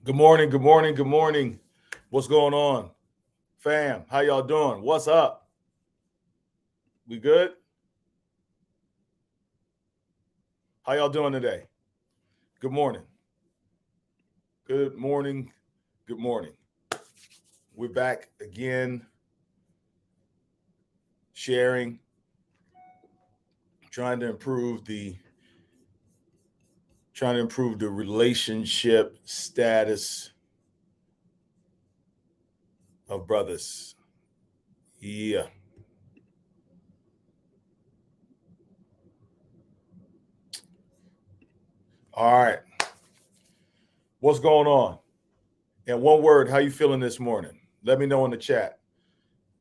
Good morning, good morning, good morning. What's going on? Fam, how y'all doing? What's up? We good? How y'all doing today? Good morning. Good morning. Good morning. We're back again, sharing, trying to improve the relationship status of brothers. Yeah. All right. What's going on? In one word, how you feeling this morning? Let me know in the chat.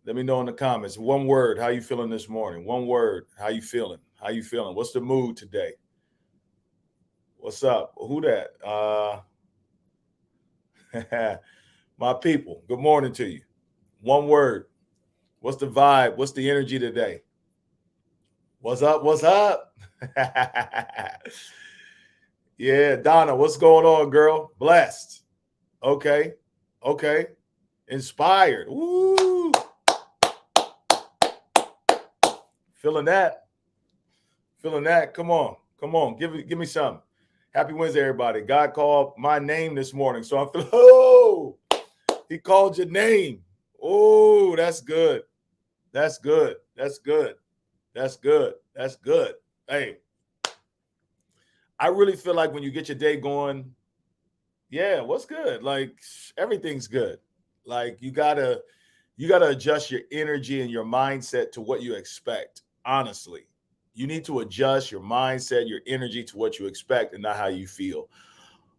Let me know in the comments. One word, how you feeling this morning? One word, how you feeling? How you feeling? What's the mood today? What's up? Who that? My people. Good morning to you. One word. What's the vibe? What's the energy today? What's up? What's up? Yeah, Donna, what's going on, girl? Blessed. Okay. Okay. Inspired. Woo. Feeling that. Feeling that. Come on. Come on. Give me some. Happy Wednesday, everybody. God called my name this morning. So I'm feeling, oh, he called your name. Oh, that's good. That's good. That's good. That's good. That's good. Hey, I really feel like when you get your day going, yeah, what's good? Like everything's good. Like you gotta adjust your energy and your mindset to what you expect. Honestly, you need to adjust your mindset, your energy to what you expect and not how you feel.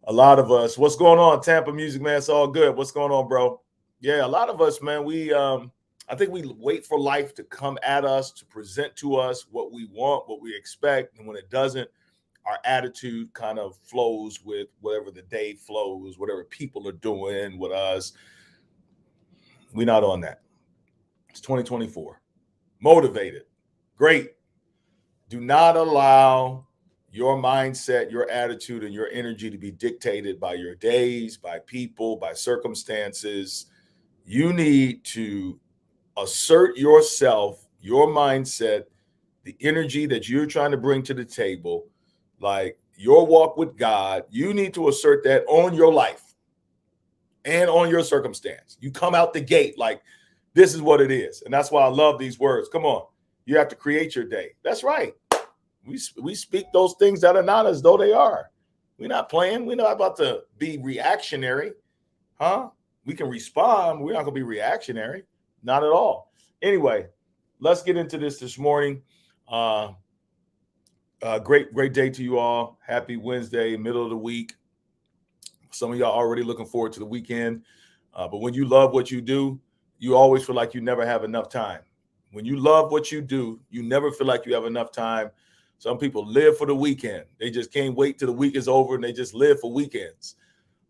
A lot of us, what's going on, Tampa Music Man? It's all good. What's going on, bro? Yeah, a lot of us, man, I think we wait for life to come at us, to present to us what we want, what we expect. And when it doesn't, our attitude kind of flows with whatever the day flows, whatever people are doing with us. We're not on that. It's 2024. Motivated. Great. Do not allow your mindset, your attitude, and your energy to be dictated by your days, by people, by circumstances. You need to assert yourself, your mindset, the energy that you're trying to bring to the table, like your walk with God. You need to assert that on your life and on your circumstance. You come out the gate like this is what it is. And that's why I love these words. Come on. You have to create your day. That's right. We speak those things that are not as though they are. We're not playing. We're not about to be reactionary, huh? We can respond. We're not going to be reactionary. Not at all. Anyway, let's get into this morning. Uh, great day to you all. Happy Wednesday, middle of the week. Some of y'all already looking forward to the weekend. But when you love what you do, you always feel like you never have enough time. When you love what you do, you never feel like you have enough time. Some people live for the weekend. They just can't wait till the week is over and they just live for weekends.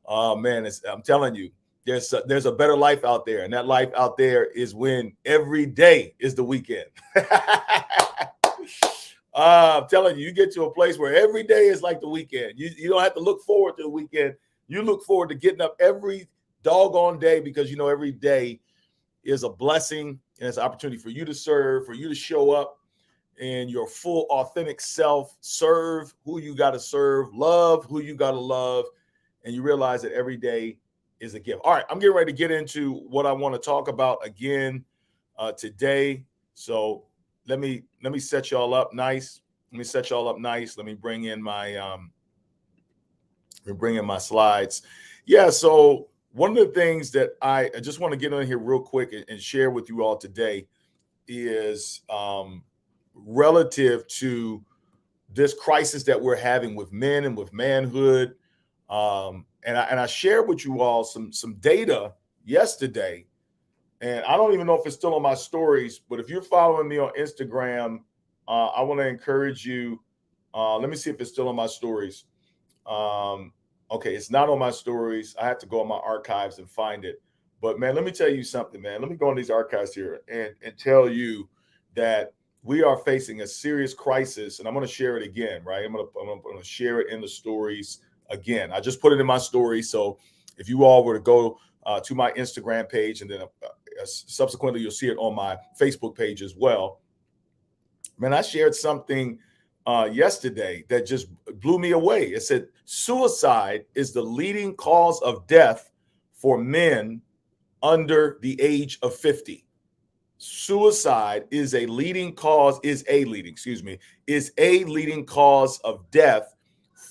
Oh man, I'm telling you, there's a better life out there, and that life out there is when every day is the weekend. I'm telling you, you get to a place where every day is like the weekend. You don't have to look forward to the weekend. You look forward to getting up every doggone day because you know every day is a blessing and it's an opportunity for you to serve, for you to show up in your full authentic self, serve who you got to serve, love who you got to love, and you realize that every day is a gift. All right, I'm getting ready to get into what I want to talk about again today. So let me set y'all up nice. Let me set y'all up nice. Let me bring in my slides. Yeah. So one of the things that I just want to get on here real quick and share with you all today is relative to this crisis that we're having with men and with manhood. And I shared with you all some data yesterday, and I don't even know if it's still on my stories. But if you're following me on Instagram, I want to encourage you. Let me see if it's still on my stories. Okay, it's not on my stories. I have to go on my archives and find it. But man, let me tell you something, man. Let me go on these archives here and tell you that we are facing a serious crisis, and I'm going to share it again, right? I'm going to share it in the stories again. I just put it in my story, so If you all were to go to my Instagram page, and then subsequently you'll see it on my Facebook page as well. Man, I shared something yesterday that just blew me away. It said suicide is the leading cause of death for men under the age of 50. Suicide is a leading cause of death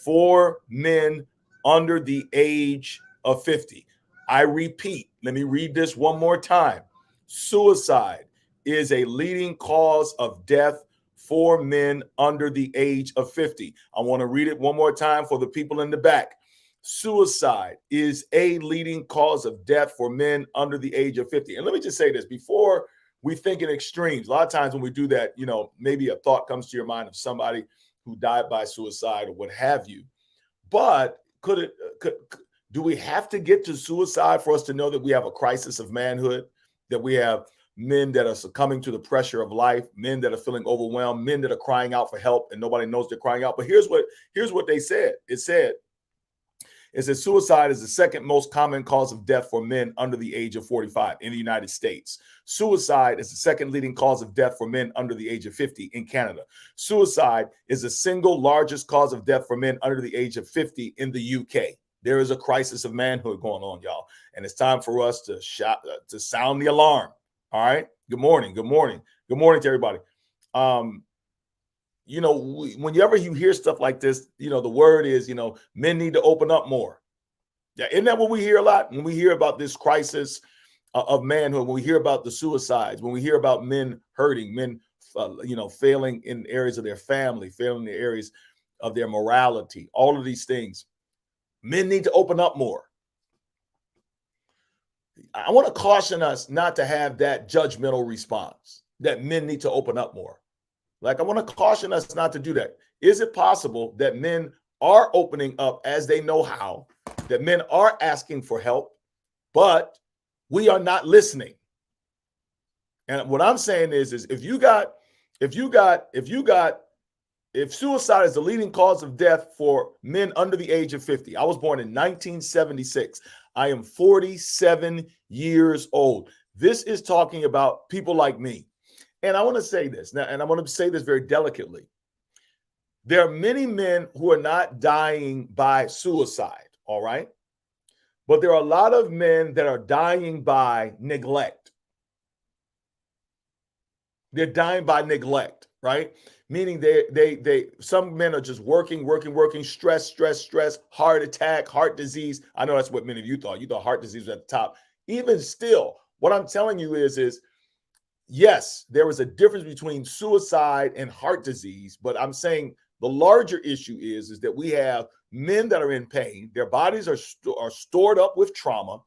for men under the age of 50. I repeat, let me read this one more time. Suicide is a leading cause of death for men under the age of 50. I want to read it one more time for the people in the back. Suicide is a leading cause of death for men under the age of 50. And let me just say this before we think in extremes. A lot of times when we do that, maybe a thought comes to your mind of somebody who died by suicide or what have you. But do we have to get to suicide for us to know that we have a crisis of manhood, that we have men that are succumbing to the pressure of life, men that are feeling overwhelmed, men that are crying out for help and nobody knows they're crying out? But here's what they said. It said suicide is the second most common cause of death for men under the age of 45 in the United States. Suicide is the second leading cause of death for men under the age of 50 in Canada. Suicide is the single largest cause of death for men under the age of 50 in the UK. There is a crisis of manhood going on, y'all. And it's time for us to sound the alarm. All right. Good morning. Good morning. Good morning to everybody. Whenever you hear stuff like this, the word is, men need to open up more. Yeah, isn't that what we hear a lot? When we hear about this crisis of manhood, when we hear about the suicides, when we hear about men hurting, men, failing in areas of their family, failing in the areas of their morality, all of these things, men need to open up more. I want to caution us not to have that judgmental response that men need to open up more. Like, I want to caution us not to do that. Is it possible that men are opening up as they know how, that men are asking for help, but we are not listening? And what I'm saying is if suicide is the leading cause of death for men under the age of 50, I was born in 1976. I am 47 years old. This is talking about people like me. And I want to say this now, and I want to say this very delicately. There are many men who are not dying by suicide, all right? But there are a lot of men that are dying by neglect. They're dying by neglect, right? Meaning some men are just working, stress, heart attack, heart disease. I know that's what many of you thought. You thought heart disease was at the top. Even still, what I'm telling you is yes, there is a difference between suicide and heart disease, but I'm saying the larger issue is that we have men that are in pain. Their bodies are stored up with trauma,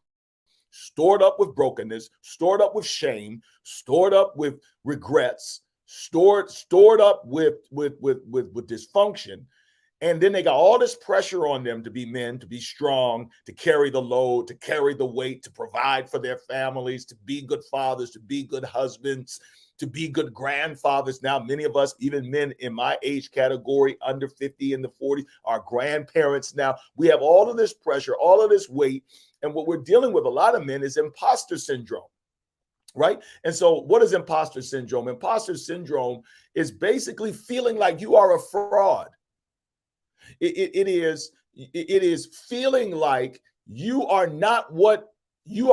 stored up with brokenness, stored up with shame, stored up with regrets, stored up with dysfunction. And then they got all this pressure on them to be men, to be strong, to carry the load, to carry the weight, to provide for their families, to be good fathers, to be good husbands, to be good grandfathers. Now, many of us, even men in my age category, under 50 in the 40s, are grandparents now. We have all of this pressure, all of this weight. And what we're dealing with, a lot of men, is imposter syndrome. Right? And so what is imposter syndrome? Imposter syndrome is basically feeling like you are a fraud. It is feeling like you are not what you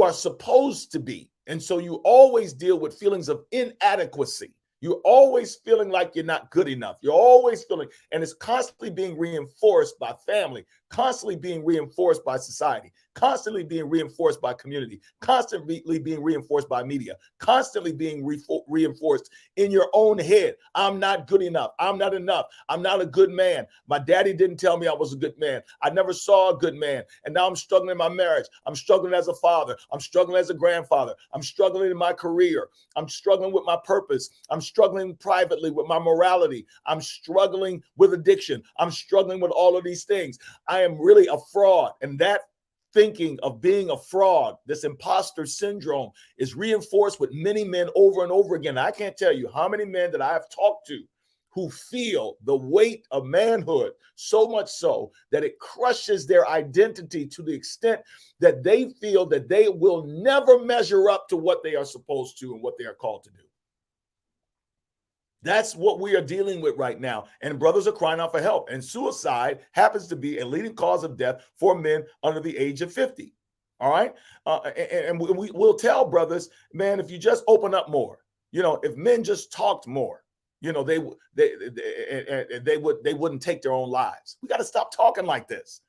are supposed to be. And so you always deal with feelings of inadequacy. You're always feeling like you're not good enough. You're always feeling, and it's constantly being reinforced by family, constantly being reinforced by society, constantly being reinforced by community, constantly being reinforced by media, constantly being reinforced in your own head. I'm not good enough. I'm not enough. I'm not a good man. My daddy didn't tell me I was a good man. I never saw a good man. And now I'm struggling in my marriage. I'm struggling as a father. I'm struggling as a grandfather. I'm struggling in my career. I'm struggling with my purpose. I'm struggling privately with my morality. I'm struggling with addiction. I'm struggling with all of these things. I am really a fraud. And that thinking of being a fraud, this imposter syndrome, is reinforced with many men over and over again. I can't tell you how many men that I have talked to who feel the weight of manhood so much so that it crushes their identity to the extent that they feel that they will never measure up to what they are supposed to and what they are called to do. That's what we are dealing with right now. And brothers are crying out for help. And suicide happens to be a leading cause of death for men under the age of 50. All right. And we'll tell brothers, man, if you just open up more, if men just talked more, they wouldn't take their own lives. We got to stop talking like this.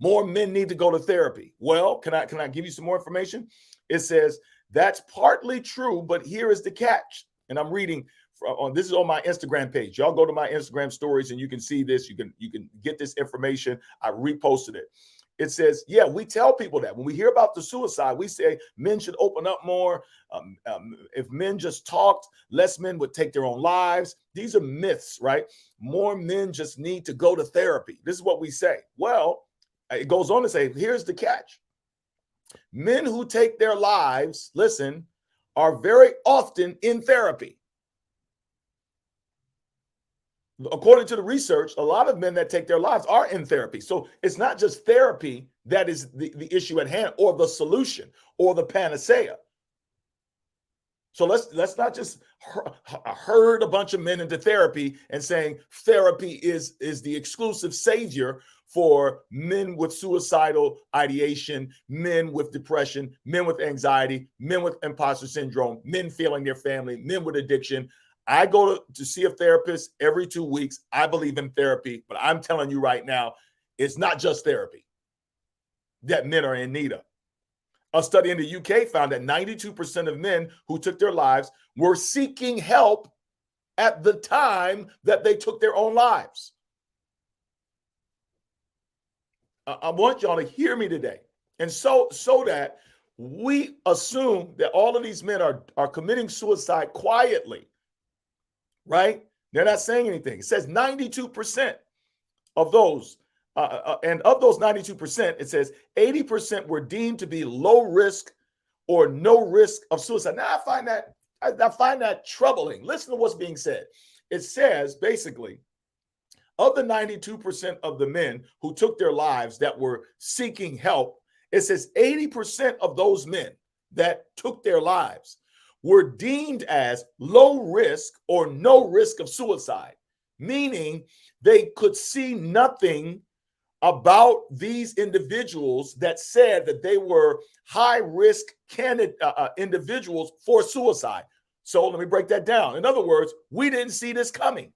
More men need to go to therapy. Well, can I give you some more information? It says that's partly true, but here is the catch. And I'm reading this is on my Instagram page. Y'all go to my Instagram stories and you can see this. You can get this information. I reposted it. It says, yeah, we tell people that when we hear about the suicide, we say men should open up more. If men just talked, less men would take their own lives. These are myths, right? More men just need to go to therapy. This is what we say. Well, it goes on to say, here's the catch. Men who take their lives, listen, are very often in therapy. According to the research, a lot of men that take their lives are in therapy. So it's not just therapy that is the issue at hand or the solution or the panacea. So let's not just herd a bunch of men into therapy and saying therapy is the exclusive savior for men with suicidal ideation, men with depression, men with anxiety, men with imposter syndrome, men failing their family, men with addiction. I go to see a therapist every 2 weeks. I believe in therapy, but I'm telling you right now, it's not just therapy that men are in need of. A study in the UK found that 92% of men who took their lives were seeking help at the time that they took their own lives. I want y'all to hear me today. And so that we assume that all of these men are committing suicide quietly. Right? They're not saying anything. It says 92% of those, and of those 92%, it says 80% were deemed to be low risk or no risk of suicide. Now, I find that troubling. Listen to what's being said. It says basically, of the 92% of the men who took their lives that were seeking help, it says 80% of those men that took their lives were deemed as low risk or no risk of suicide, meaning they could see nothing about these individuals that said that they were high risk candidate individuals for suicide. So let me break that down. In other words, we didn't see this coming.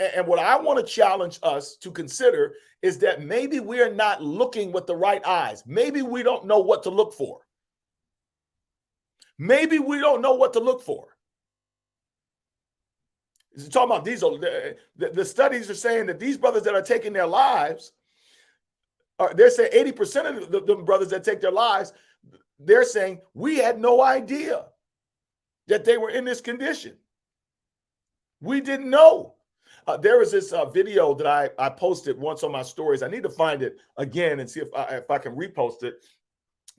And what I want to challenge us to consider is that maybe we're not looking with the right eyes. Maybe we don't know what to look for. Maybe we don't know what to look for. It's talking about these, the studies are saying that these brothers that are taking their lives, they're saying 80% of the brothers that take their lives, they're saying we had no idea that they were in this condition. We didn't know. There was this video that I posted once on my stories. I need to find it again and see if I can repost it.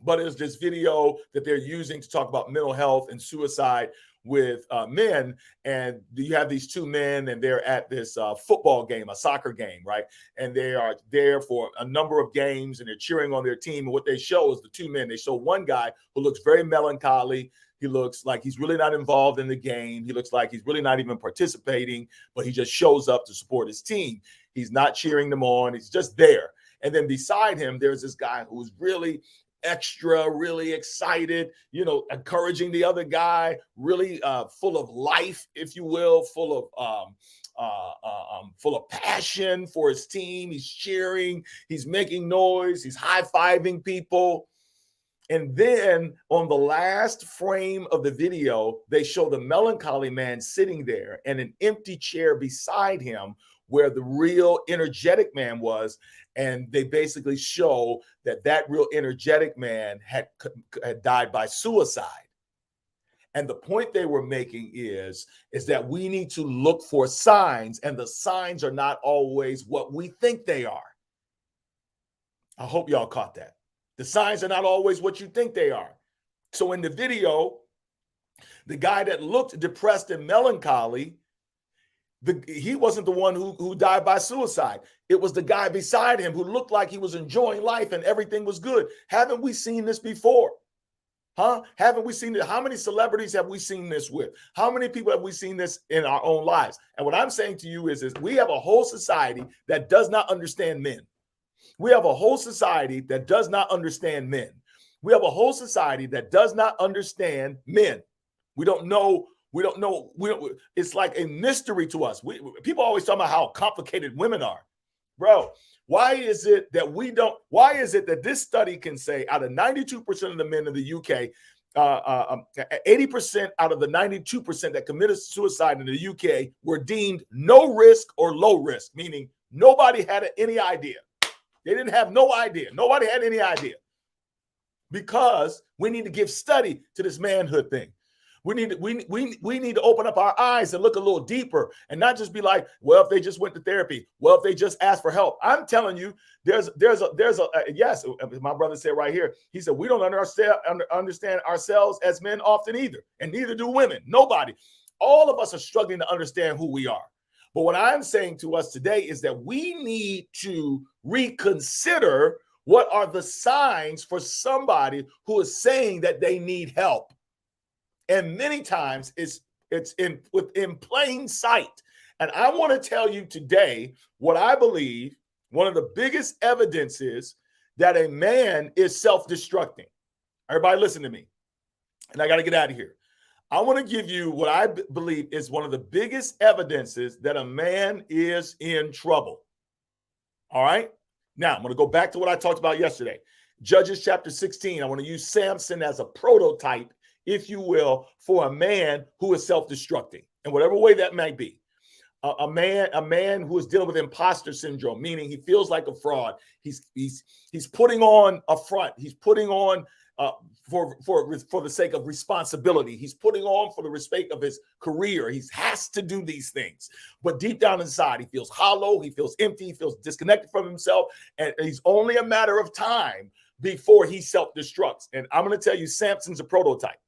But it's this video that they're using to talk about mental health and suicide with men. And you have these two men and they're at this football game, a soccer game, right? And they are there for a number of games and they're cheering on their team. And what they show is the two men. They show one guy who looks very melancholy. He looks like he's really not involved in the game. He looks like he's really not even participating, but he just shows up to support his team. He's not cheering them on. He's just there. And then beside him, there's this guy who's really extra, really excited, encouraging the other guy, really full of life, if you will, full of passion for his team. He's cheering, he's making noise, he's high-fiving people. And then on the last frame of the video, they show the melancholy man sitting there and an empty chair beside him where the real energetic man was. And they basically show that real energetic man had died by suicide. And the point they were making is that we need to look for signs, and the signs are not always what we think they are. I hope y'all caught that. The signs are not always what you think they are. So in the video, the guy that looked depressed and melancholy He wasn't the one who died by suicide. It was the guy beside him who looked like he was enjoying life and everything was good. Haven't we seen this before? Huh? Haven't we seen it? How many celebrities have we seen this with? How many people have we seen this in our own lives? And what I'm saying to you is we have a whole society that does not understand men. We have a whole society that does not understand men. We have a whole society that does not understand men. We don't know. It's like a mystery to us. People always talk about how complicated women are. Bro, why is it that this study can say out of 92% of the men in the UK, 80% out of the 92% that committed suicide in the UK were deemed no risk or low risk, meaning nobody had any idea. They didn't have no idea. Nobody had any idea. Because we need to give study to this manhood thing. We need to open up our eyes and look a little deeper and not just be like, well, if they just went to therapy, well, if they just asked for help. I'm telling you, there's a yes, my brother said right here. He said, we don't understand ourselves as men often either, and neither do women. Nobody. All of us are struggling to understand who we are. But what I'm saying to us today is that we need to reconsider what are the signs for somebody who is saying that they need help. And many times it's in plain sight. And I want to tell you today what I believe one of the biggest evidences that a man is self-destructing. Everybody listen to me. And I got to get out of here. I want to give you what I believe is one of the biggest evidences that a man is in trouble. All right. Now, I'm going to go back to what I talked about yesterday. Judges chapter 16. I want to use Samson as a prototype, if you will, for a man who is self-destructing in whatever way that might be. A man who is dealing with imposter syndrome, meaning he feels like a fraud. He's putting on a front. He's putting on for the sake of responsibility. He's putting on for the sake of his career. He has to do these things. But deep down inside, he feels hollow. He feels empty. He feels disconnected from himself. And it's only a matter of time before he self-destructs. And I'm going to tell you, Samson's a prototype.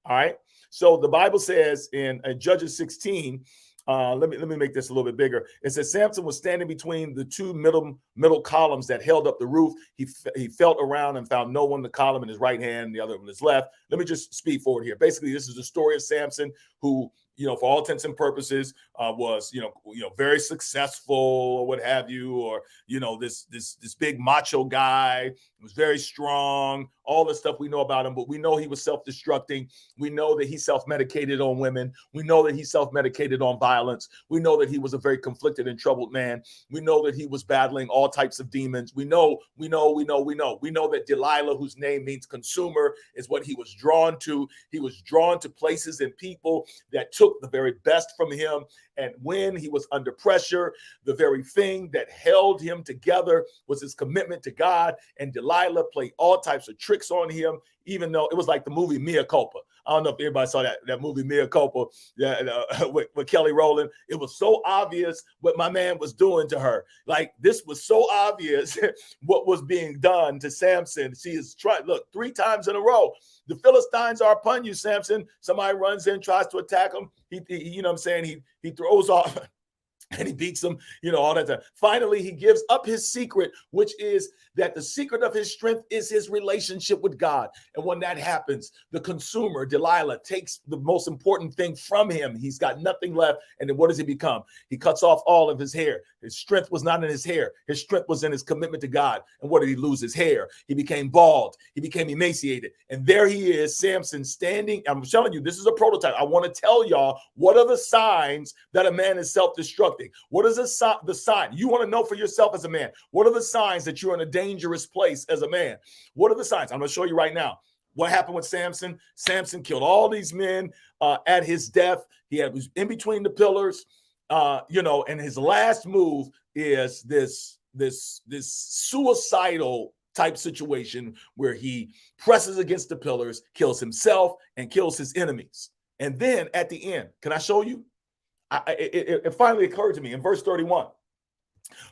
All right. So the Bible says in Judges 16, let me make this a little bit bigger. It says Samson was standing between the two middle columns that held up the roof. He felt around and found no one, the column in his right hand, and the other in his left. Let me just speed forward here. Basically, this is the story of Samson, who, for all intents and purposes, was, very successful or what have you, or, this big macho guy, was very strong, all the stuff we know about him, but we know he was self-destructing. We know that he self-medicated on women. We know that he self-medicated on violence. We know that he was a very conflicted and troubled man. We know that he was battling all types of demons. We know that Delilah, whose name means consumer, is what he was drawn to. He was drawn to places and people that took the very best from him. And when he was under pressure, the very thing that held him together was his commitment to God. And Delilah played all types of tricks on him, even though it was like the movie Mea Culpa. I don't know if everybody saw that movie Mea Culpa with Kelly Rowland. It was so obvious what my man was doing to her. Like, this was so obvious what was being done to Samson. She is trying, look, 3 times in a row. The Philistines are upon you, Samson. Somebody runs in, tries to attack him. He throws off and he beats them, all that time. Finally, he gives up his secret, which is that the secret of his strength is his relationship with God. And when that happens, the consumer, Delilah, takes the most important thing from him. He's got nothing left. And then what does he become? He cuts off all of his hair. His strength was not in his hair. His strength was in his commitment to God. And what did he lose? His hair. He became bald. He became emaciated. And there he is, Samson, standing. I'm telling you, this is a prototype. I want to tell y'all, what are the signs that a man is self-destructing? What is the sign? You want to know for yourself as a man. What are the signs that you're in a dangerous place as a man? What are the signs? I'm going to show you right now. What happened with Samson? Samson killed all these men at his death. He was in between the pillars, and his last move is this suicidal type situation where he presses against the pillars, kills himself, and kills his enemies. And then at the end, can I show you? It finally occurred to me in verse 31.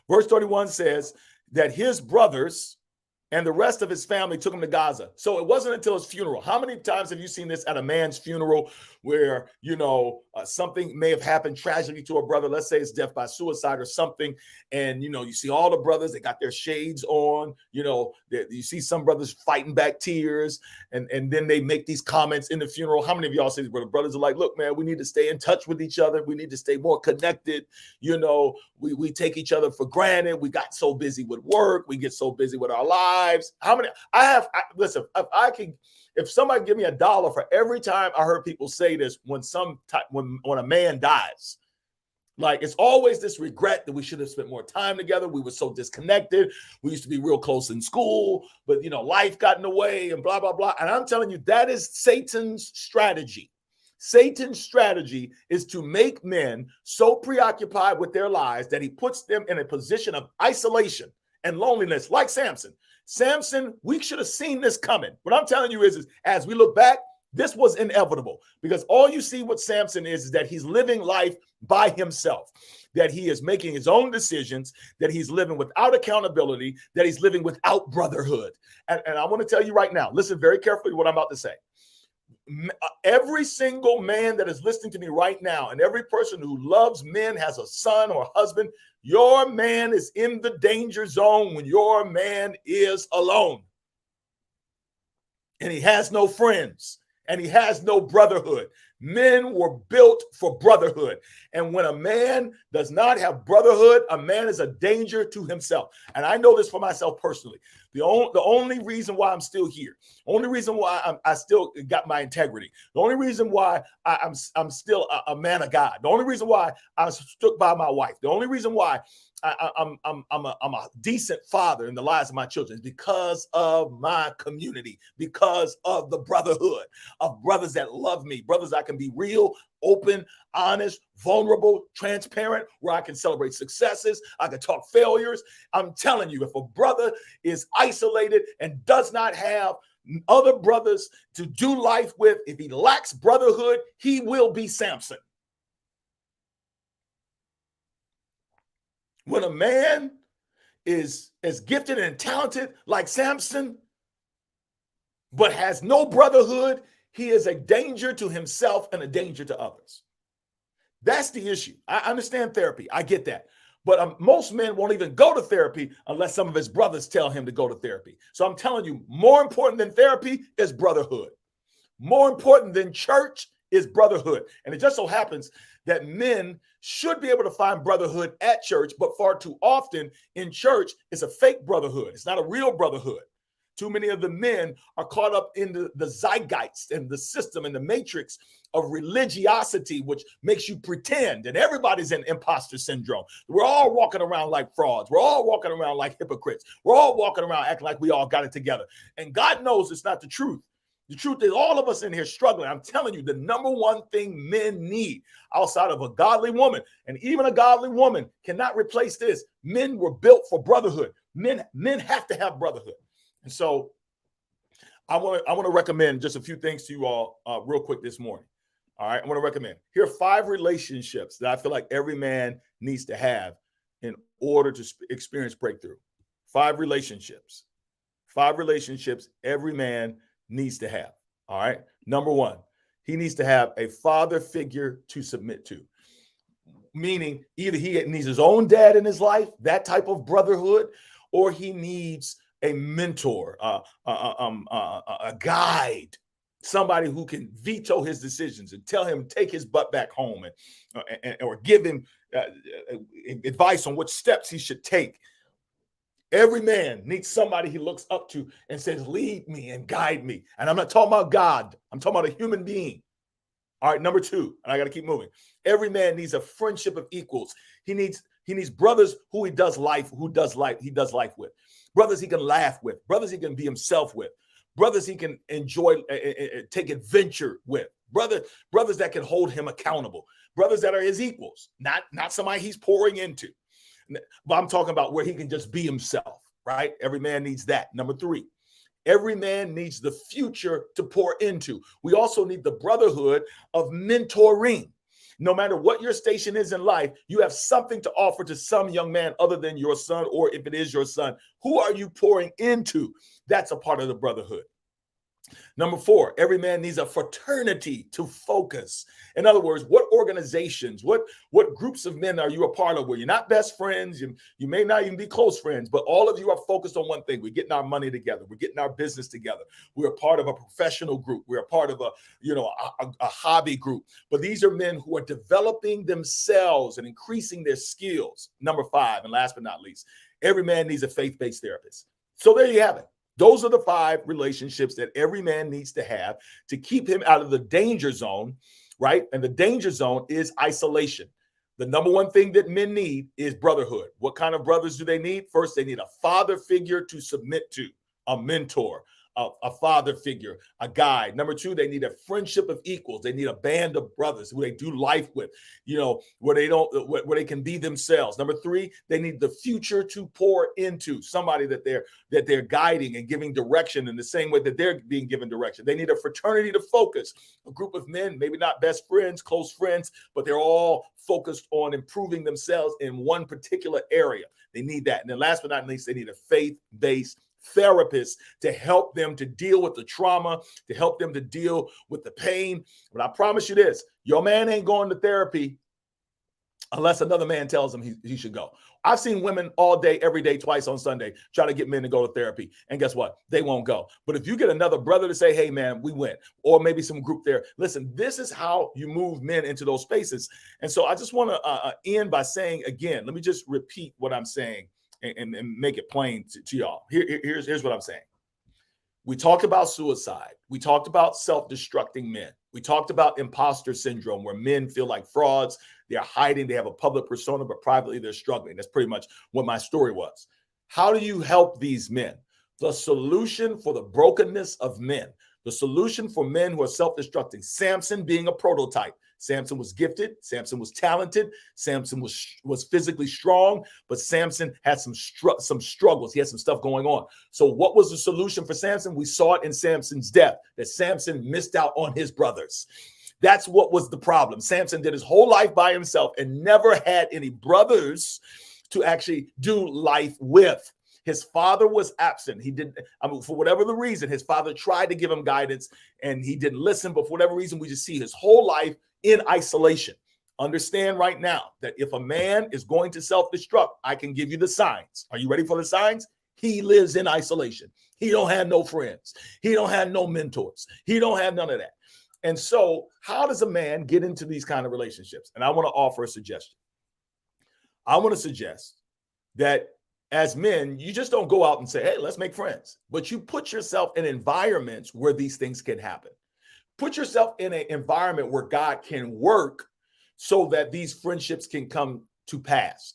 Verse 31 says that his brothers and the rest of his family took him to Gaza. So it wasn't until his funeral. How many times have you seen this at a man's funeral where, something may have happened tragically to a brother? Let's say it's death by suicide or something. And, you see all the brothers, they got their shades on, you see some brothers fighting back tears. And then they make these comments in the funeral. How many of y'all say this, brother? Brothers are like, look, man, we need to stay in touch with each other. We need to stay more connected. We take each other for granted. We got so busy with work. We get so busy with our lives. How many? Listen, if somebody give me $1 for every time I heard people say this when a man dies, like it's always this regret that we should have spent more time together. We were so disconnected. We used to be real close in school, but life got in the way and blah, blah, blah. And I'm telling you, that is Satan's strategy. Satan's strategy is to make men so preoccupied with their lives that he puts them in a position of isolation and loneliness, like Samson. Samson, we should have seen this coming. What I'm telling you is as we look back, this was inevitable, because all you see with Samson is that he's living life by himself, that he is making his own decisions, that he's living without accountability, that he's living without brotherhood. And I want to tell you right now, listen very carefully to what I'm about to say. Every single man that is listening to me right now, and every person who loves men, has a son or a husband, your man is in the danger zone when your man is alone. And he has no friends, and he has no brotherhood. Men were built for brotherhood. And when a man does not have brotherhood, a man is a danger to himself. And I know this for myself personally. The only reason why I'm still here, only reason why I still got my integrity, the only reason why I'm still a man of God, the only reason why I stuck by my wife, the only reason why I'm a decent father in the lives of my children is because of my community, because of the brotherhood of brothers that love me, brothers I can be real, open, honest, vulnerable, transparent, where I can celebrate successes, I can talk failures. I'm telling you, if a brother is isolated and does not have other brothers to do life with, if he lacks brotherhood, he will be Samson. When a man is as gifted and talented like Samson, but has no brotherhood, he is a danger to himself and a danger to others. That's the issue. I understand therapy. I get that. But most men won't even go to therapy unless some of his brothers tell him to go to therapy. So I'm telling you, more important than therapy is brotherhood. More important than church is brotherhood. And it just so happens that men should be able to find brotherhood at church, but far too often in church, it's a fake brotherhood. It's not a real brotherhood. Too many of the men are caught up in the zeitgeist and the system and the matrix of religiosity, which makes you pretend. And everybody's in imposter syndrome. We're all walking around like frauds. We're all walking around like hypocrites. We're all walking around acting like we all got it together. And God knows it's not the truth. The truth is all of us in here struggling. I'm telling you, the number one thing men need outside of a godly woman, and even a godly woman cannot replace this. Men were built for brotherhood. Men have to have brotherhood. And so I want to recommend just a few things to you all real quick this morning. All right. I want to recommend. Here are 5 relationships that I feel like every man needs to have in order to experience breakthrough. 5 relationships. 5 relationships every man needs to have. All right. Number 1, he needs to have a father figure to submit to. Meaning either he needs his own dad in his life, that type of brotherhood, or he needs a mentor, a guide, somebody who can veto his decisions and tell him take his butt back home, or give him advice on what steps he should take. Every man needs somebody he looks up to and says, lead me and guide me. And I'm not talking about God. I'm talking about a human being. All right, number 2, and I got to keep moving. Every man needs a friendship of equals. He needs brothers who he does life with. Brothers he can laugh with. Brothers he can be himself with. Brothers he can enjoy, take adventure with. Brothers that can hold him accountable. Brothers that are his equals, not somebody he's pouring into. But I'm talking about where he can just be himself, right? Every man needs that. Number 3, every man needs the future to pour into. We also need the brotherhood of mentoring. No matter what your station is in life, you have something to offer to some young man other than your son, or if it is your son, who are you pouring into? That's a part of the brotherhood. Number 4, every man needs a fraternity to focus. In other words, what organizations, what groups of men are you a part of where you're not best friends, you may not even be close friends, but all of you are focused on one thing. We're getting our money together. We're getting our business together. We're a part of a professional group. We're a part of a hobby group. But these are men who are developing themselves and increasing their skills. Number 5, and last but not least, every man needs a faith-based therapist. So there you have it. Those are the 5 relationships that every man needs to have to keep him out of the danger zone, right? And the danger zone is isolation. The number one thing that men need is brotherhood. What kind of brothers do they need? First, they need a father figure to submit to, a mentor, a father figure, a guide. Number 2, they need a friendship of equals. They need a band of brothers who they do life with, where they can be themselves. Number 3, they need the future to pour into, somebody that they're guiding and giving direction in the same way that they're being given direction. They need a fraternity to focus, a group of men, maybe not best friends, close friends, but they're all focused on improving themselves in one particular area. They need that. And then last but not least, they need a faith-based therapist to help them to deal with the trauma, to help them to deal with the pain. But I promise you this, your man ain't going to therapy unless another man tells him he should go. I've seen women all day, every day, twice on Sunday, try to get men to go to therapy. And guess what? They won't go. But if you get another brother to say, hey, man, we went, or maybe some group there, listen, this is how you move men into those spaces. And so I just want to end by saying, again, let me just repeat what I'm saying and make it plain to y'all. Here's what I'm saying. We talked about suicide. We talked about self-destructing men. We talked about imposter syndrome, where men feel like frauds. They're hiding. They have a public persona, but privately they're struggling. That's pretty much what my story was. How do you help these men? The solution for the brokenness of men, the solution for men who are self-destructing, Samson being a prototype. Samson was gifted. Samson was talented. Samson was physically strong, but Samson had some struggles. He had some stuff going on. So what was the solution for Samson? We saw it in Samson's death, that Samson missed out on his brothers. That's what was the problem. Samson did his whole life by himself and never had any brothers to actually do life with. His father was absent. For whatever the reason, his father tried to give him guidance and he didn't listen. But for whatever reason, we just see his whole life in isolation. Understand right now that if a man is going to self-destruct, I can give you the signs. Are you ready for the signs? He lives in isolation. He don't have no friends. He don't have no mentors. He don't have none of that. And so how does a man get into these kind of relationships? And I want to offer a suggestion. I want to suggest that as men, you just don't go out and say, hey, let's make friends. But you put yourself in environments where these things can happen. Put yourself in an environment where God can work so that these friendships can come to pass.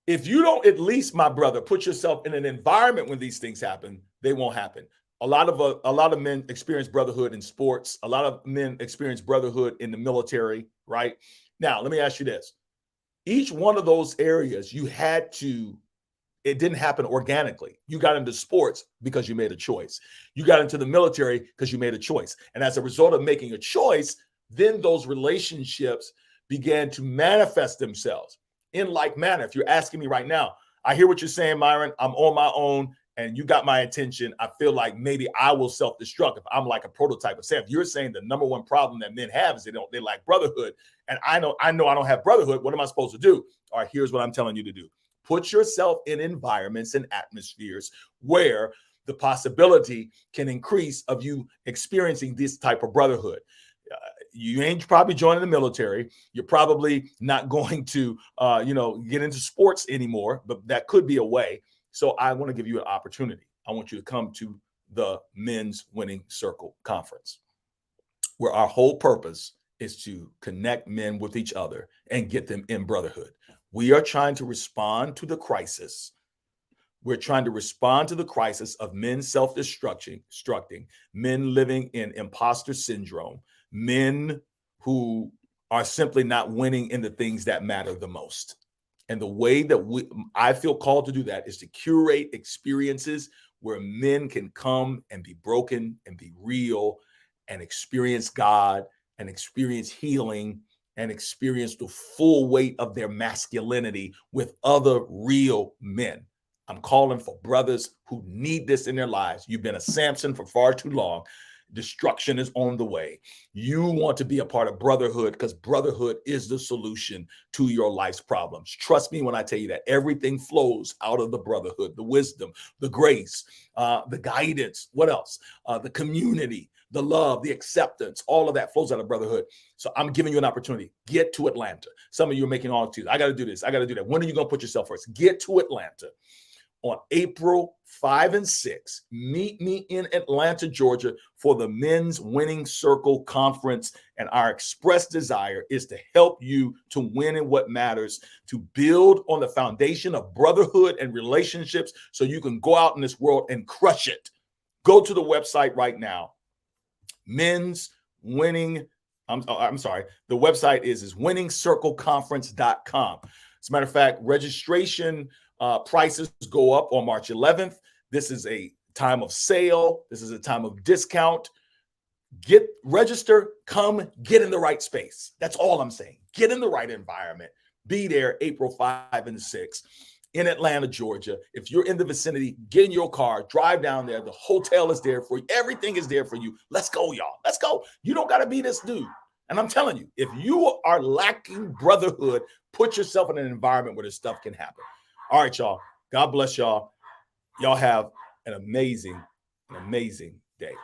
If you don't, at least, my brother, put yourself in an environment when these things happen, they won't happen. A lot of men experience brotherhood in sports. A lot of men experience brotherhood in the military, right? Now, let me ask you this. Each one of those areas it didn't happen organically. You got into sports because you made a choice. You got into the military because you made a choice. And as a result of making a choice, then those relationships began to manifest themselves in like manner. If you're asking me right now, I hear what you're saying, Myron. I'm on my own and you got my attention. I feel like maybe I will self-destruct if I'm like a prototype of Sam. You're saying the number one problem that men have is they lack brotherhood. And I know I don't have brotherhood. What am I supposed to do? All right, here's what I'm telling you to do. Put yourself in environments and atmospheres where the possibility can increase of you experiencing this type of brotherhood. You ain't probably joining the military. You're probably not going to, get into sports anymore, but that could be a way. So I want to give you an opportunity. I want you to come to the Men's Winning Circle Conference, where our whole purpose is to connect men with each other and get them in brotherhood. We are trying to respond to the crisis. We're trying to respond to the crisis of men self-destructing, men living in imposter syndrome, men who are simply not winning in the things that matter the most. And the way that I feel called to do that is to curate experiences where men can come and be broken and be real and experience God and experience healing and experience the full weight of their masculinity with other real men. I'm calling for brothers who need this in their lives. You've been a Samson for far too long. Destruction is on the way. You want to be a part of brotherhood because brotherhood is the solution to your life's problems. Trust me when I tell you that everything flows out of the brotherhood, the wisdom, the grace, the guidance. What else? The community, the love, the acceptance, all of that flows out of brotherhood. So I'm giving you an opportunity. Get to Atlanta. Some of you are making all excuses. I got to do this. I got to do that. When are you going to put yourself first? Get to Atlanta. On April 5 and 6, meet me in Atlanta, Georgia for the Men's Winning Circle Conference. And our express desire is to help you to win in what matters, to build on the foundation of brotherhood and relationships so you can go out in this world and crush it. Go to the website right now. The website is winningscircleconference.com. As a matter of fact, registration prices go up on March 11th. This is a time of sale. This is a time of discount. Register, come, get in the right space. That's all I'm saying. Get in the right environment. Be there April 5 and 6 in Atlanta, Georgia. If you're in the vicinity, get in your car, drive down there. The hotel is there for you. Everything is there for you. Let's go, y'all. Let's go. You don't got to be this dude. And I'm telling you, if you are lacking brotherhood, put yourself in an environment where this stuff can happen. All right, y'all. God bless y'all. Y'all have an amazing day.